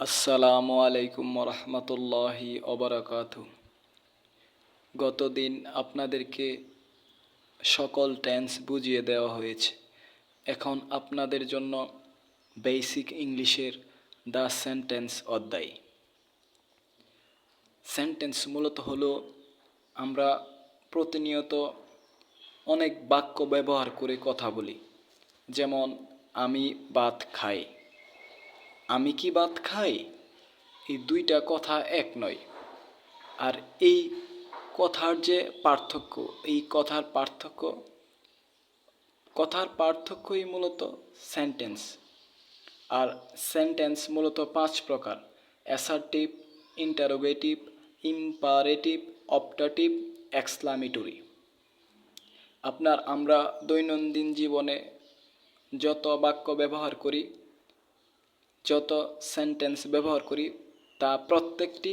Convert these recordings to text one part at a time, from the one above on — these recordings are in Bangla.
আসসালামু আলাইকুম রহমতুল্লাহি অবরাকাতু। গতদিন আপনাদেরকে সকল টেন্স বুঝিয়ে দেওয়া হয়েছে। এখন আপনাদের জন্য বেসিক ইংলিশের দ্য সেন্টেন্স অধ্যায়। সেন্টেন্স মূলত হলো আমরা প্রতিনিয়ত অনেক বাক্য ব্যবহার করে কথা বলি। যেমন আমি ভাত খাই। আমি কি ভাত খাই? এই দুইটা কথা এক নয়। আর এই কথার যে পার্থক্য, এই কথার পার্থক্যই মূলত সেন্টেন্স। আর সেন্টেন্স মূলত 5 প্রকার: assertive, interrogative, imperative, optative, exclamatory. আমরা দৈনন্দিন জীবনে যত বাক্য ব্যবহার করি, যত সেন্টেন্স ব্যবহার করি, তা প্রত্যেকটি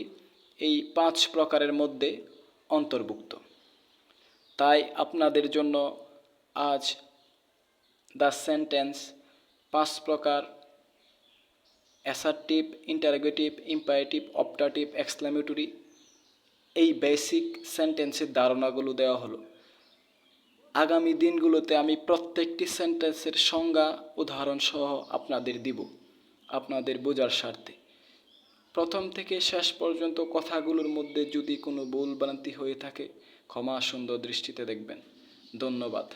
এই 5 প্রকারের মধ্যে অন্তর্ভুক্ত। তাই আপনাদের জন্য আজ দ্য সেন্টেন্স 5 প্রকার: assertive, interrogative, imperative, optative, exclamatory, এই বেসিক সেন্টেন্সের ধারণাগুলো দেওয়া হলো। আগামী দিনগুলোতে আমি প্রত্যেকটি সেন্টেন্সের সংজ্ঞা উদাহরণ সহ আপনাদের দিব, আপনাদের বোঝার স্বার্থে। প্রথম থেকে শেষ পর্যন্ত কথাগুলোর মধ্যে যদি কোনো ভুল ভ্রান্তি হয়ে থাকে, ক্ষমা সুন্দর দৃষ্টিতে দেখবেন। ধন্যবাদ।